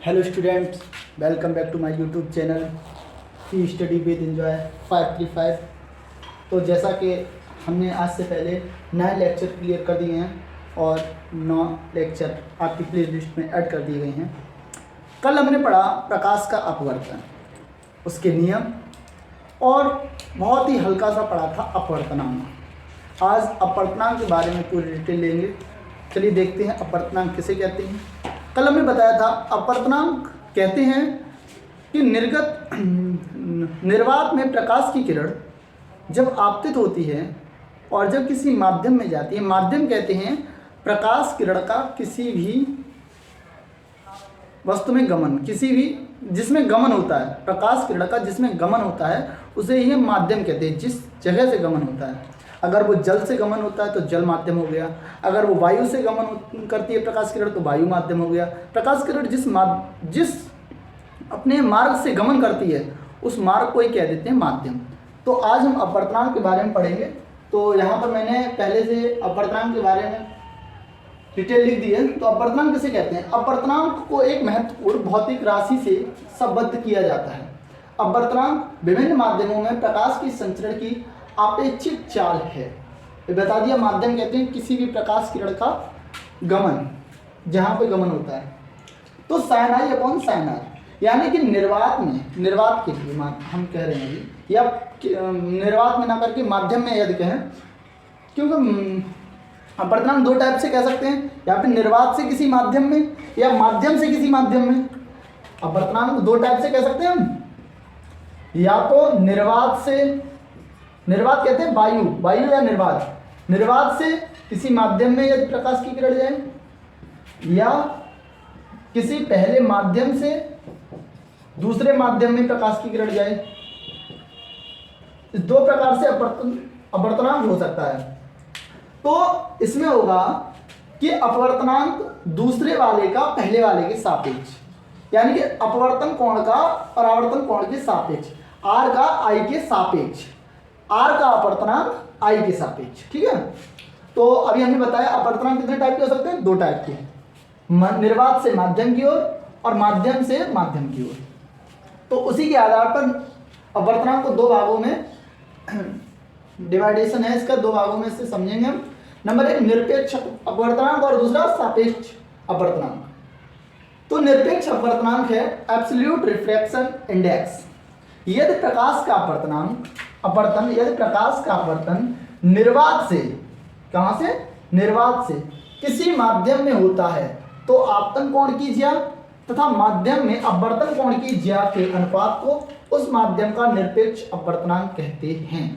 Hello students, welcome back to my YouTube channel फी study with enjoy 535। तो जैसा कि हमने आज से पहले 9 लेक्चर क्लियर कर दिए हैं और 9 लेक्चर आपकी प्ले लिस्ट में ऐड कर दिए गए हैं। कल हमने पढ़ा प्रकाश का अपवर्तन, उसके नियम और बहुत ही हल्का सा पढ़ा था अपवर्तनांक। आज अपवर्तनांक के बारे में पूरी डिटेल लेंगे। चलिए देखते हैं अपवर्तनांक किसे कहते हैं। कल हमने बताया था अपवर्तनांक कहते हैं कि निर्वात में प्रकाश की किरण जब आपतित होती है और जब किसी माध्यम में जाती है, माध्यम कहते हैं प्रकाश किरण का किसी भी वस्तु में गमन, किसी भी जिसमें गमन होता है, प्रकाश किरण का जिसमें गमन होता है उसे ही हम माध्यम कहते हैं, जिस जगह से गमन होता है। अगर वो जल से गमन होता है तो जल माध्यम हो गया, अगर वो वायु से गमन करती है प्रकाश किरण तो वायु माध्यम हो गया। प्रकाश किरण जिस अपने मार्ग से गमन करती है उस मार्ग को ही कह देते हैं माध्यम। तो आज हम अपवर्तनांक के बारे में पढ़ेंगे। तो यहाँ पर मैंने पहले से अपवर्तनांक के बारे में डिटेल लिख दी है। तो अपवर्तनांक किसे कहते हैं? अपवर्तनांक को एक महत्वपूर्ण भौतिक राशि से संबद्ध किया जाता है। अपवर्तनांक विभिन्न माध्यमों में प्रकाश की संचरण की अपेक्षित चाल है। ये बता दिया, माध्यम कहते हैं किसी भी प्रकाश किरण का गमन, जहाँ पे गमन होता है। तो साइनाई अपॉन साइनाई, यानी कि निर्वात में, निर्वात के लिए हम कह रहे हैं अभी, या निर्वात में ना करके माध्यम में यदि कहें, क्योंकि अपवर्तनांक दो टाइप से कह सकते हैं, या फिर निर्वात से किसी माध्यम में या माध्यम से किसी माध्यम में। अपवर्तनांक दो टाइप से कह सकते हैं हम, या तो निर्वात से, निर्वात कहते हैं वायु, वायु या निर्वात, निर्वात से किसी माध्यम में यदि प्रकाश की किरण जाए, या किसी पहले माध्यम से दूसरे माध्यम में प्रकाश की किरण जाए। इस दो प्रकार से अपवर्तनांक हो सकता है। तो इसमें होगा कि अपवर्तनांक दूसरे वाले का पहले वाले के सापेक्ष, यानी कि अपवर्तन कोण का परावर्तन कोण के सापेक्ष, आर का आई के सापेक्ष, आर का अपवर्तनांक आई के सापेक्ष। ठीक है। तो अभी हमने बताया अपवर्तनांक कितने टाइप के हो सकते हैं? दो टाइप के, निर्वात से माध्यम की ओर और माध्यम से माध्यम की ओर। तो उसी के आधार पर अपवर्तनांक को दो भागों में डिवाइडेशन है, इसका दो भागों में से समझेंगे हम। नंबर एक निरपेक्ष अपवर्तनांक और दूसरा सापेक्ष अपवर्तनांक। तो निरपेक्ष अपवर्तनांक है एब्सोल्यूट रिफ्रैक्शन इंडेक्स। यदि प्रकाश का अपवर्तन, यदि प्रकाश का अपवर्तन निर्वात से, कहां से? निर्वात से किसी माध्यम में होता है तो आपतन कोण की ज्या तथा माध्यम में अपवर्तन कोण की ज्या के अनुपात को उस माध्यम का निरपेक्ष अपवर्तनांक कहते हैं।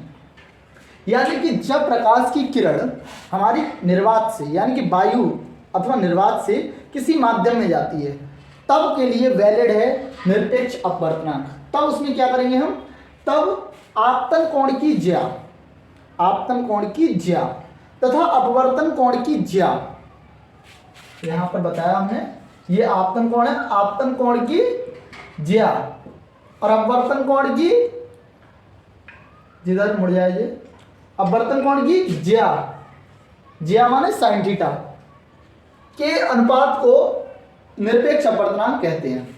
यानी कि जब प्रकाश की किरण हमारी निर्वात से, यानी कि वायु अथवा निर्वात से किसी माध्यम में जाती है, तब के लिए वैलिड है निरपेक्ष अपवर्तनांक। तब उसमें क्या करेंगे हम? तब आपतन कोण की ज्या, आपतन कोण की ज्या तथा अपवर्तन कोण की ज्या, यहां पर बताया हमने, ये आपतन कोण है, आपतन कोण की ज्या और अपवर्तन कोण की, जिधर मुड़ जाए ये, अपवर्तन कोण की ज्या, ज्या माने साइन थीटा के अनुपात को निरपेक्ष अपवर्तनांक कहते हैं।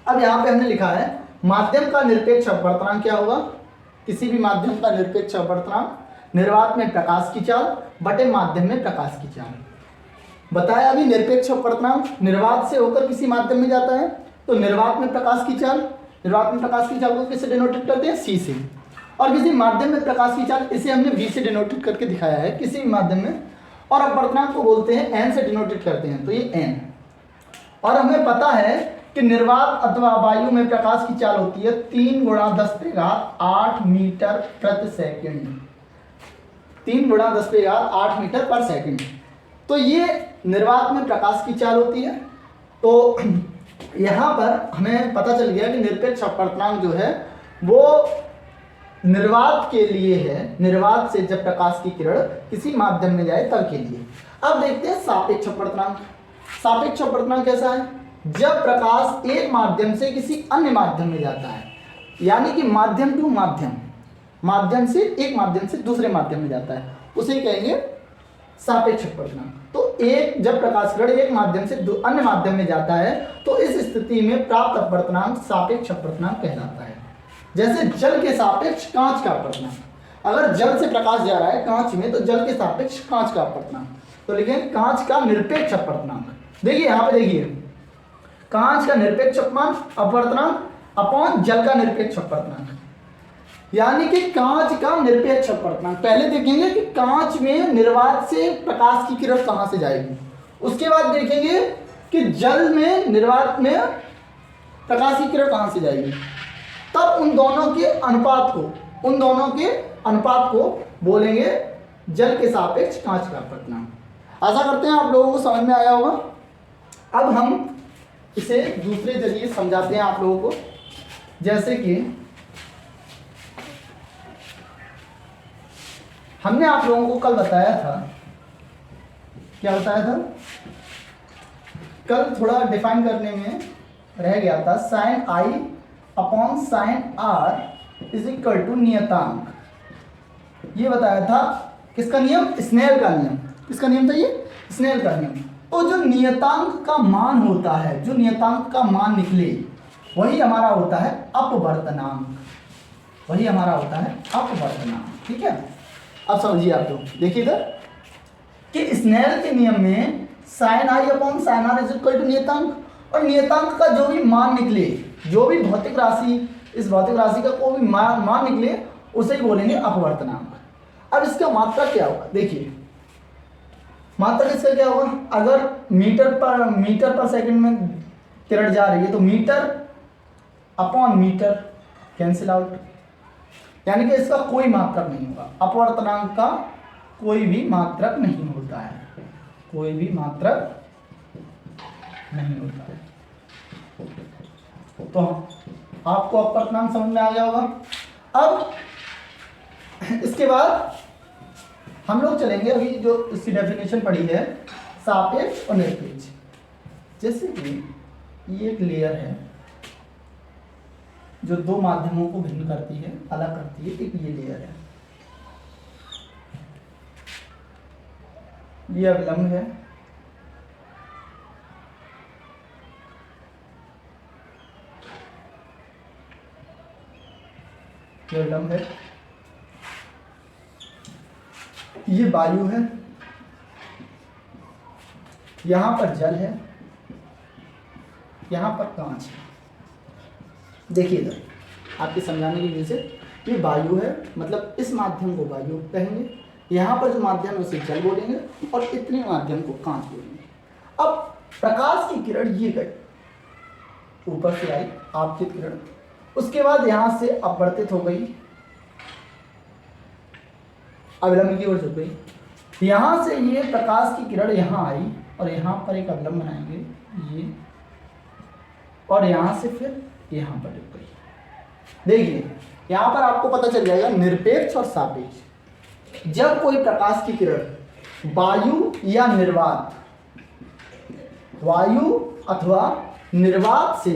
अब यहां पे हमने लिखा है माध्यम का निरपेक्ष अपवर्तनांक क्या होगा? किसी भी माध्यम का निरपेक्ष अपवर्तनांक निर्वात में प्रकाश की चाल बटे माध्यम में प्रकाश की चाल। बताया अभी निरपेक्ष अपवर्तनांक निर्वात से होकर किसी माध्यम में जाता है तो निर्वात में प्रकाश की चाल, निर्वात में प्रकाश की चाल को किससे डिनोटेट करते हैं? सी से। और किसी माध्यम में प्रकाश की चाल, इसे हमने वी से डिनोटेट करके दिखाया है किसी भी माध्यम में, और अपवर्तनांक को बोलते हैं एन से डिनोटेट करते हैं, तो ये एन। और हमें पता है कि निर्वात अथवा वायु में प्रकाश की चाल होती है 3 × 10⁸ मीटर प्रति सेकंड, 3 × 10⁸ मीटर पर सेकंड। तो ये निर्वात में प्रकाश की चाल होती है। तो यहाँ पर हमें पता चल गया कि निरपेक्ष अपवर्तनांक जो है वो निर्वात के लिए है, निर्वात से जब प्रकाश की किरण किसी माध्यम में जाए तब के लिए। अब देखते हैं सापेक्ष अपवर्तनांक। सापेक्ष अपवर्तनांक कैसा है? जब प्रकाश एक माध्यम से किसी अन्य माध्यम में जाता है, यानी कि माध्यम टू माध्यम, माध्यम से एक माध्यम से दूसरे माध्यम में जाता है, उसे कहेंगे सापेक्ष अपवर्तनांक। तो एक जब प्रकाश किरण एक माध्यम से अन्य माध्यम में जाता है तो इस स्थिति में प्राप्त अपवर्तनांक सापेक्ष अपवर्तनांक कहलाता है। जैसे जल के सापेक्ष कांच का अपवर्तनांक, अगर जल से प्रकाश जा रहा है कांच में तो जल के सापेक्ष कांच का अपवर्तनांक, तो लिखेंगे कांच का निरपेक्ष अपवर्तनांक। देखिए यहाँ पे देखिए, कांच का निरपेक्ष अपवर्तनांक अपॉन जल का निरपेक्ष अपवर्तनांक, यानी कि कांच का निरपेक्ष अपवर्तनांक। पहले देखेंगे कि कांच में निर्वात से प्रकाश की किरण कहाँ से जाएगी, उसके बाद देखेंगे कि जल में निर्वात में प्रकाश की किरण कहाँ से जाएगी, तब उन दोनों के अनुपात को बोलेंगे जल के सापेक्ष कांच का अपवर्तनांक। आशा करते हैं आप लोगों को समझ में आया होगा। अब हम इसे दूसरे जरिए समझाते हैं आप लोगों को। जैसे कि हमने आप लोगों को कल बताया था, क्या बताया था, कल थोड़ा डिफाइन करने में रह गया था, sine i upon sine r is equal to नियतांक। ये बताया था किसका नियम, स्नेल का नियम। किसका नियम था ये, स्नेल का नियम। तो जो नियतांक का मान होता है, जो नियतांक का मान निकले वही हमारा होता है अपवर्तनांक, वही हमारा होता है अपवर्तनांक। ठीक है, अब समझिए आप लोग, देखिए इधर कि स्नेल के नियम में sine i upon sine r is equal to नियतांक, और नियतांक का जो भी मान निकले, जो भी भौतिक राशि, इस भौतिक राशि का कोई भी मान निकले उसे ही बोलेंगे अपवर्तनांक। अब इसका मात्रा क्या होगा, देखिए मात्रा इसका क्या होगा, अगर मीटर पर सेकंड में किरण जा रही है तो metre upon metre cancel out, यानी कि इसका कोई मात्रक नहीं होगा। अपवर्तनांक का कोई भी मात्रक नहीं होता है, कोई भी मात्रक नहीं होता है। तो आपको अपवर्तनांक समझ में आ गया होगा। अब इसके बाद हम लोग चलेंगे, अभी जो इसकी डेफिनेशन पढ़ी है, सापेक्ष और निरपेक्ष। जैसे कि ये एक लेयर है जो दो माध्यमों को भिन्न करती है, अलग करती है, एक ये लेयर है, ये अवलंब है, ये अवलंब है, ये वायु है, यहां पर जल है, यहां पर कांच है। देखिए इधर आपके समझाने की वजह से, ये वायु है, मतलब इस माध्यम को वायु कहेंगे, यहाँ पर जो माध्यम है उसे जल बोलेंगे, और इतने माध्यम को कांच बोलेंगे। अब प्रकाश की किरण ये गई, ऊपर से आई आपतित किरण, उसके बाद यहाँ से अपवर्तित हो गई, अवलंब की ओर झुक गई, यहाँ से ये प्रकाश की किरण यहाँ आई और यहाँ पर एक अवलंब बनाएंगे ये, और यहाँ से फिर यहाँ पर झुक गई। देखिए यहाँ पर आपको पता चल जाएगा निरपेक्ष और सापेक्ष। जब कोई प्रकाश की किरण वायु या निर्वात, वायु अथवा निर्वात से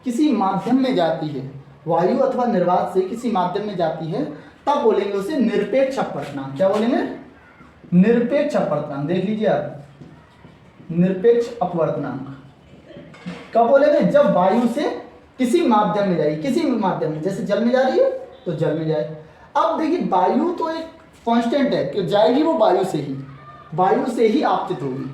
किसी माध्यम में जाती है, वायु अथवा निर्वात से किसी माध्यम में जाती है, तब बोलेंगे उसे निरपेक्ष अपवर्तनांक। क्या बोलेंगे, निरपेक्ष अपवर्तनांक। देख लीजिए आप, निरपेक्ष अपवर्तनांक कब बोलेंगे, जब वायु से किसी माध्यम में जाएगी, किसी भी माध्यम में, जैसे जल में जा रही है तो जल में जाए। अब देखिए वायु तो एक कांस्टेंट है कि जाएगी वो वायु से ही आपतित होगी,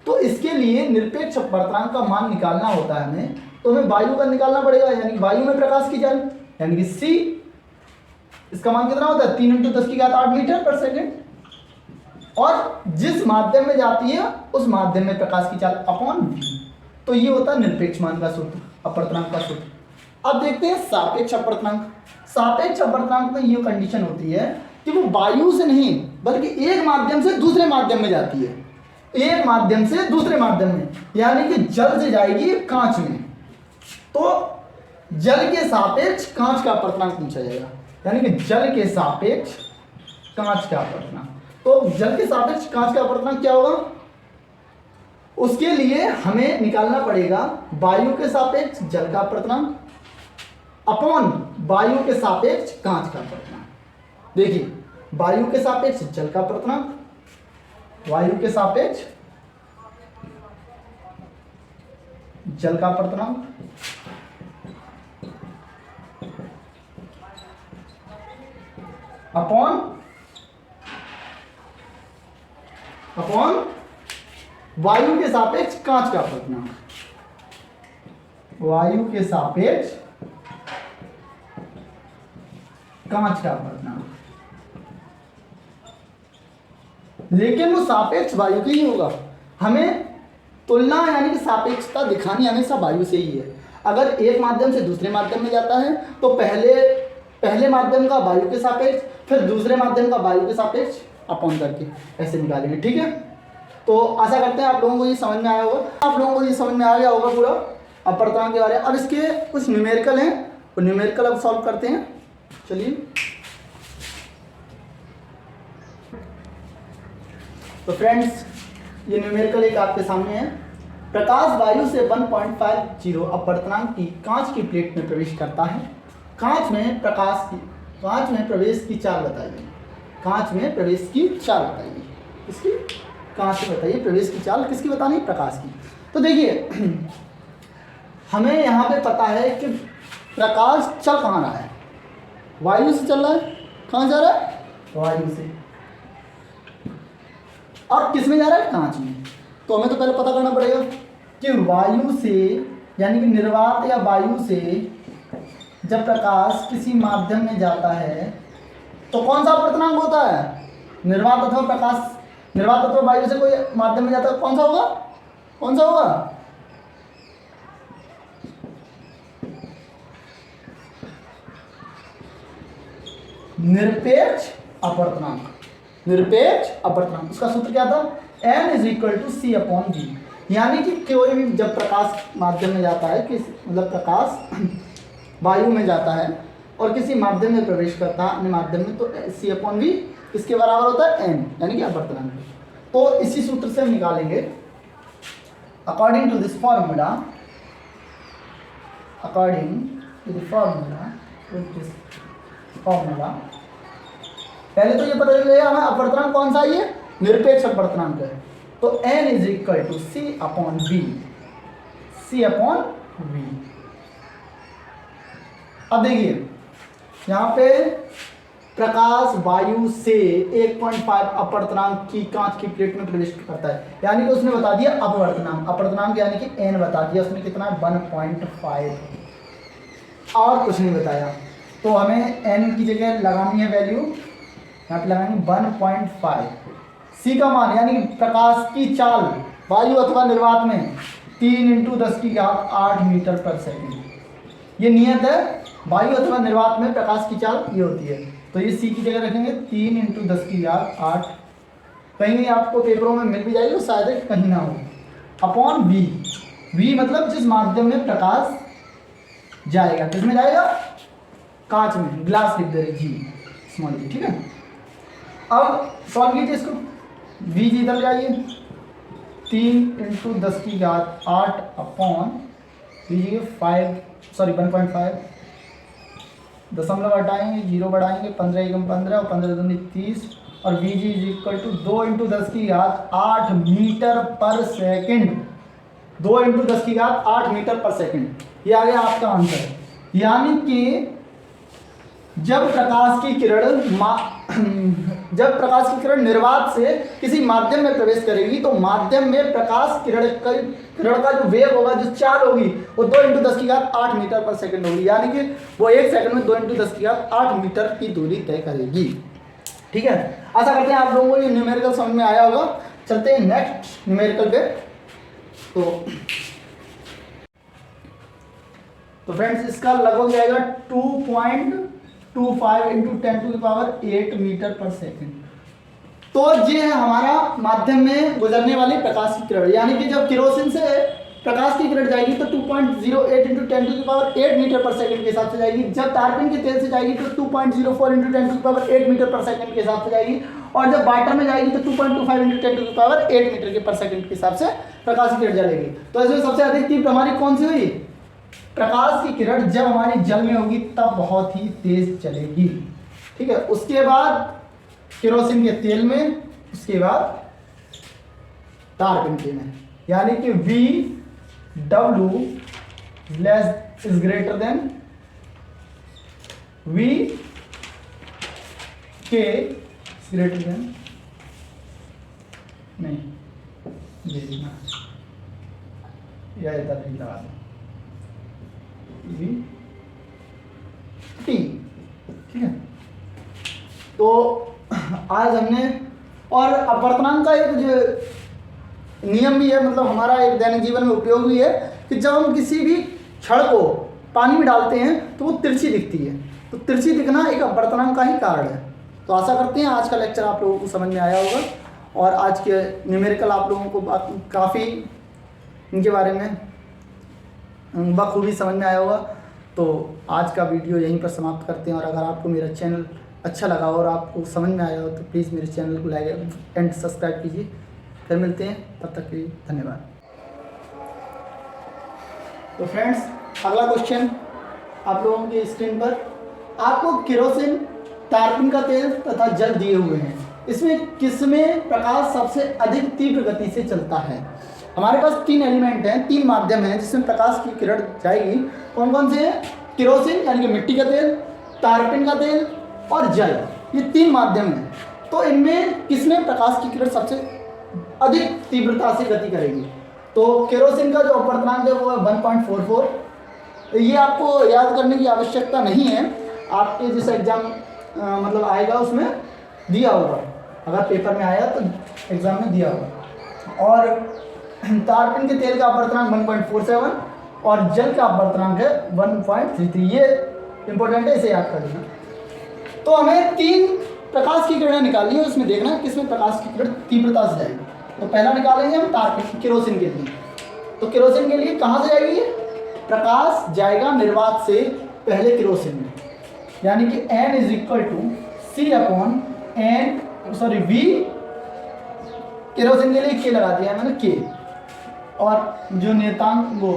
तो इसके लिए निरपेक्ष अपवर्तनांक का मान निकालना होता है हमें, तो हमें वायु का निकालना पड़ेगा, यानी वायु में प्रकाश की चाल, यानी कि c, इसका मान कितना होता है 3 × 10⁸ मीटर पर सेकेंड, और जिस माध्यम में जाती है उस माध्यम में प्रकाश की चाल अपॉन v, तो ये होता है निरपेक्ष मान का सूत्र, अपवर्तनांक का सूत्र। अब देखते हैं सापेक्ष अपवर्तनांक। सापेक्ष अपवर्तनांक में ये कंडीशन होती है कि वो वायु से नहीं बल्कि एक माध्यम से दूसरे माध्यम में जाती है, एक माध्यम से दूसरे माध्यम में, यानी कि जल से जाएगी कांच में, तो जल के सापेक्ष कांच का अपवर्तनांक पूछा जाएगा, यानी कि जल के सापेक्ष कांच का अपवर्तनांक। तो जल के सापेक्ष कांच का अपवर्तनांक क्या होगा, उसके लिए हमें निकालना पड़ेगा वायु के सापेक्ष जल का अपवर्तनांक अपॉन वायु के सापेक्ष कांच का अपवर्तनांक। देखिए वायु के सापेक्ष जल का अपवर्तनांक, वायु के सापेक्ष जल का अपवर्तनांक अपॉन वायु के सापेक्ष कांच का अपवर्तनांक, वायु के सापेक्ष कांच का अपवर्तनांक। लेकिन वो सापेक्ष वायु के ही होगा, हमें तुलना यानी कि सापेक्षता दिखानी हमेशा वायु से ही है। अगर एक माध्यम से दूसरे माध्यम में जाता है तो पहले माध्यम का वायु के सापेक्ष, फिर दूसरे माध्यम का वायु के सापेक्ष अपॉन करके ऐसे निकालेंगे। ठीक है, तो आशा करते हैं आप लोगों को ये समझ में आया होगा, आप लोगों को ये समझ में आ गया होगा पूरा अपवर्तनांक के बारे में। अब इसके कुछ न्यूमेरिकल हैं, वो न्यूमेरिकल अब सॉल्व करते हैं। चलिए, तो फ्रेंड्स ये न्यूमेरिकल एक आपके सामने है। प्रकाश वायु से 1.50 अपवर्तनांक की कांच की प्लेट में प्रवेश करता है। कांच में प्रवेश की चाल बताइए। कांच में प्रवेश की चाल बताइए। किसकी? कांच में बताइए प्रवेश की चाल किसकी बतानी? प्रकाश की। तो देखिए हमें यहाँ पे पता है कि प्रकाश चल कहाँ रहा है? वायु से चल रहा है। कहाँ जा रहा है? वायु से। और किस में जा रहा है? कांच में। तो हमें तो पहले पता करना पड़ेगा कि वायु से यानी कि निर्वात या वायु से जब प्रकाश किसी माध्यम में जाता है तो कौन सा अपवर्तनांक होता है? निर्वात अथवा वायु से कोई माध्यम में जाता है, कौन सा होगा? कौन सा होगा? निरपेक्ष अपवर्तनांक। निरपेक्ष अपवर्तनांक, उसका सूत्र क्या था? n = c/v। यानी कि कोई भी जब प्रकाश माध्यम में जाता है, मतलब प्रकाश वायु में जाता है और किसी माध्यम में प्रवेश करता है अन्य माध्यम में, तो c/v इसके बराबर होता है n, यानी कि अपवर्तनांक। तो इसी सूत्र से हम निकालेंगे अकॉर्डिंग टू दिस फॉर्मूला, पहले तो ये पता चल जाएगा हमें अपवर्तनांक कौन सा है, ये निरपेक्ष अपवर्तनांक है। तो n = c/v। अब देखिए यहाँ पे प्रकाश वायु से 1.5 अपवर्तनांक की कांच की प्लेट में प्रवेश करता है, यानी कि उसने बता दिया अपवर्तनांक यानी कि n बता दिया उसने, कितना? 1.5, और कुछ नहीं बताया। तो हमें n की जगह लगानी है वैल्यू, यहाँ पे लगाएंगे 1.5। c का मान यानी कि प्रकाश की चाल वायु अथवा निर्वात में 3 × 10⁸ मीटर/सेकंड, ये नियत है। वायु अथवा निर्वात में प्रकाश की चाल ये होती है। तो ये c की जगह रखेंगे 3 × 10⁸। कहीं आपको पेपरों में मिल भी जाएगी, शायद कहीं ना हो। अपॉन v मतलब जिस माध्यम में प्रकाश जाएगा, किसमें जाएगा? कांच में, ग्लास लिख दे रही स्मॉल जी। ठीक है, अब सॉल्व कीजिए इसको। v जी इधर जाइए, 3 × 10⁸ अपॉन 1.5, दशमलव हटाएंगे, 0 बढ़ाएंगे, 15 × 15 और 15 दूनी 30, और v जी = 2 × 10⁸ मीटर/सेकंड। 2 × 10⁸ मीटर/सेकंड, ये आ गया आपका आंसर। यानी कि जब प्रकाश की किरण निर्वात से किसी माध्यम में प्रवेश करेगी तो माध्यम में प्रकाश किरण का जो वेग होगा, जो चाल होगी, वो 2 × 10⁸ मीटर/सेकंड होगी। यानी कि वो 1 सेकंड में 2 × 10⁸ मीटर की दूरी तय करेगी। ठीक है, आशा करते हैं आप लोगों को ये न्यूमेरिकल समझ में आया होगा। चलते हैं नेक्स्ट न्यूमेरिकल पे। तो फ्रेंड्स इसका लगभग जाएगा 2.25 × 10⁸ मीटर/सेकंड। तो ये है हमारा माध्यम में गुजरने वाली प्रकाश की किरण, यानी कि जब केरोसिन से प्रकाश की किरण जाएगी तो 2.08 × 10⁸ मीटर/सेकंड के हिसाब से जाएगी। जब टारपीन के तेल से जाएगी तो 2.04 × 10⁸ मीटर/सेकंड के हिसाब से जाएगी। और जब वाटर में जाएगी तो 2.25 × 10⁸ मीटर/सेकंड के हिसाब से प्रकाश की किरण चलेगी। तो इसमें सबसे अधिक तीव्र हमारी कौन सी हुई? प्रकाश की किरण जब हमारी जल में होगी तब बहुत ही तेज चलेगी। ठीक है, उसके बाद केरोसिन के तेल में, उसके बाद टारपीन के में, यानी कि V W less is greater than V K greater than, नहीं ये लिखना या इधर नहीं लगा दो, V T, ठीक है। तो आज हमने, और अपवर्तनांक का एक जो नियम भी है, मतलब हमारा एक दैनिक जीवन में उपयोग भी है कि जब हम किसी भी छड़ को पानी में डालते हैं तो वो तिरछी दिखती है, तो तिरछी दिखना एक अपवर्तनांक का ही कारण है। तो आशा करते हैं आज का लेक्चर आप लोगों को समझ में आया होगा और आज के न्यूमेरिकल आप लोगों को काफ़ी इनके बारे में बखूबी समझ में आया होगा। तो आज का वीडियो यहीं पर समाप्त करते हैं, और अगर आपको मेरा चैनल अच्छा लगा और आपको समझ में आया हो तो प्लीज़ मेरे चैनल को लाइक एंड सब्सक्राइब कीजिए। फिर मिलते हैं, तब तक के लिए धन्यवाद। तो फ्रेंड्स, अगला क्वेश्चन आप लोगों की स्क्रीन पर, आपको केरोसिन, तारपीन का तेल तथा जल दिए हुए हैं, इसमें किसमें प्रकाश सबसे अधिक तीव्र गति से चलता है? हमारे पास 3 एलिमेंट हैं, 3 माध्यम हैं जिसमें प्रकाश की किरण जाएगी। कौन कौन से हैं? केरोसिन यानी कि मिट्टी का तेल, तारपीन का तेल और जल, ये 3 माध्यम हैं। तो इनमें किसमें प्रकाश की किरण सबसे अधिक तीव्रता से गति करेगी? तो केरोसिन का जो अपवर्तनांक है वो है 1.44। ये आपको याद करने की आवश्यकता नहीं है, आपके जिस एग्जाम मतलब आएगा उसमें दिया होगा, अगर पेपर में आया तो एग्जाम में दिया होगा। और तारपीन के तेल का अपवर्तनांक 1.47 और जल का अपवर्तनांक है 1.33। ये इंपॉर्टेंट है, इसे याद कर लेना। तो हमें 3 प्रकाश की किरणें निकालनी है, उसमें देखना है किसमें प्रकाश की किरण तीव्रता से जाएगी। तो पहला निकालेंगे हम तारपीन, केरोसिन के लिए। तो केरोसिन के लिए कहाँ से जाएगी? प्रकाश जाएगा निर्वात से पहले केरोसिन में, यानी कि N = C/N V, केरोसिन के लिए K लगा दिया मैंने K, और जो नियतांक वो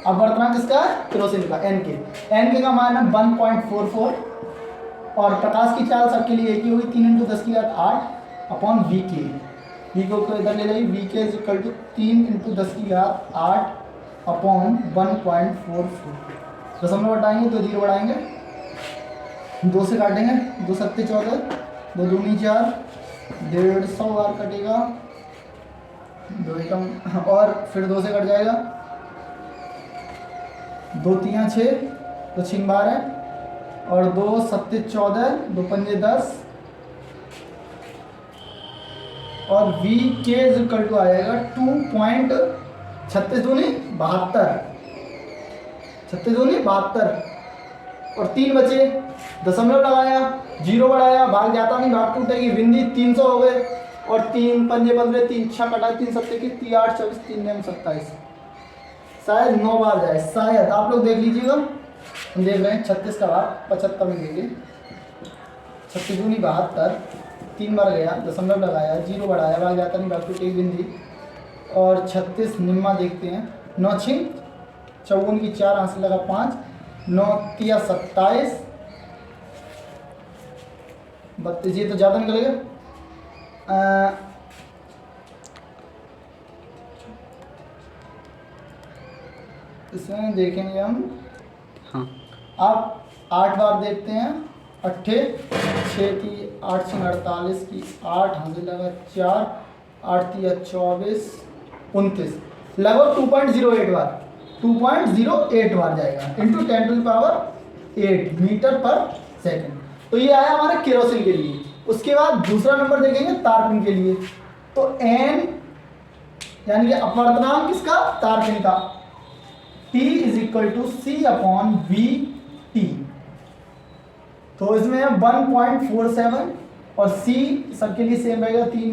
अपवर्तनांक किसका? केरोसिन का, N का मान है 1.44, और प्रकाश की चाल सबके लिए एक ही होगी, 3 × 10⁸ V को इधर ले जाइए, V K = 3 × 10⁸ 1/144। दशमलव हटाएंगे तो 0 बढ़ाएंगे, 2 से काटेंगे, 2 7 14, 2 दूनी 4, 150 बार कटेगा, 2 एकम, और फिर 2 से कट जाएगा, 2 3 6, 2 6 12, और 2 7 14, 2 5 10, और V K = आएगा 2.36 दूनी 72, 36 दूनी 72, और 3 बचे, दशमलव लगाया, 0 बढ़ाया, भाग जाता नहीं, भाग टूटेगी, बिंदी 300 हो गए, और 3 5 15, 3 6 कटा, 3 7 की 3 8 24, 3 9 27, शायद 9 बार जाए, शायद आप लोग देख लीजिएगा। हम देख रहे हैं 36 का भाग 75 में देंगे, 36 दूनी 72, 3 बार गया, दशमलव लगाया, 0 बढ़ाया, भाग जाता नहीं, भाग टूटेगी, बिंदी, और 36 निम्मा देखते हैं, 9 6 54 की 4 आंसर लगा 5, 9 3 27, 32, ये तो ज़्यादा निकलेगा। इसमें देखेंगे हम, हाँ, आप 8 बार देखते हैं, 8 6 की 8 6 48 की 8 हासिल लगा 4, 8 3 24 29, लगभग 2.08 बार, 2.08 बार जाएगा, इंटू 10⁸ मीटर पर सेकंड। तो ये आया हमारे केरोसिन के लिए। उसके बाद दूसरा नंबर देखेंगे तारपीन के लिए। तो N यानी कि अपवर्तनांक किसका? तारपीन का, T = C/V तो इसमें है 1.47, और C सबके लिए सेम रहेगा, 3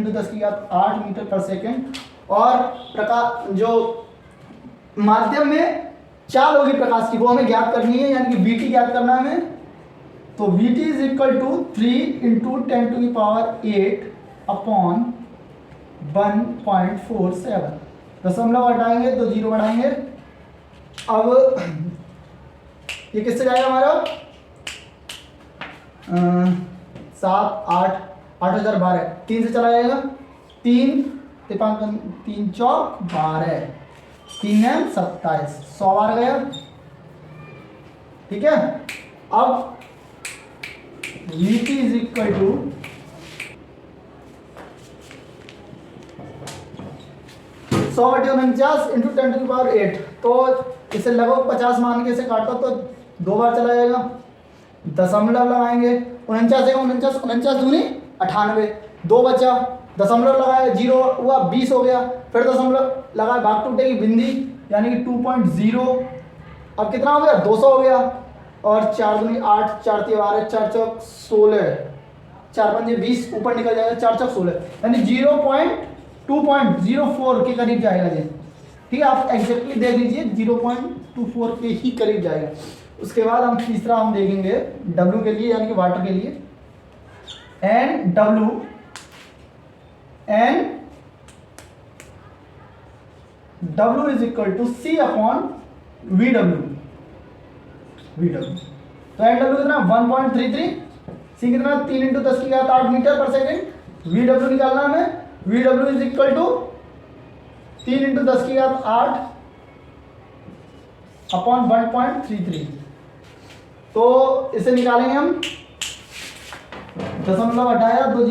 × 10⁸ मीटर पर सेकेंड। और प्रकाश जो माध्यम में चाल होगी प्रकाश की वो हमें ज्ञात करनी है, यानी कि VT ज्ञात करना है हमें। तो VT = 3 × 10⁸ 1.47, दशमलव हटाएंगे तो 0 बढ़ाएंगे। अब ये किससे जाएगा हमारा? 7 8 8012, 3 से चला जाएगा, 3 5 3 4 12, 3 27, 100 बार गया। ठीक है, अब Vt is equal to 100/49 into 10⁸ तो इसे लगभग 50 मान के इसे काटो तो 2 बार चला जाएगा। दशमलव लगाएंगे, 49 49 49 दूनी 98, 2 बचा, दशमलव लगाए 0 हुआ 20 हो गया, फिर दशमलव लगाए भाग टूटेगी बिंदी यानी कि 2.0, अब कितना हो गया 200 हो गया, और 4 दूनी 8, 4 तिया 12, 4 चौक 16, 4 पंजे 20, ऊपर निकल जाएगा 4 चौक 16 यानी 0.2.04 के करीब जाएगा ये। ठीक है, आप एग्जैक्टली देख लीजिए 0.24 के ही करीब जाएगा। उसके बाद हम तीसरा हम देखेंगे W के लिए यानी कि वाटर के लिए, n W is equal to C upon VW। तो एन डब्ल्यू कितना 1.33, सी कितना 3 × 10⁸ मीटर पर सेकेंड, VW निकालना हमें, VW is equal to 3 × 10⁸ upon 1.33। तो इसे निकालेंगे हम, दशमलव हटाया 2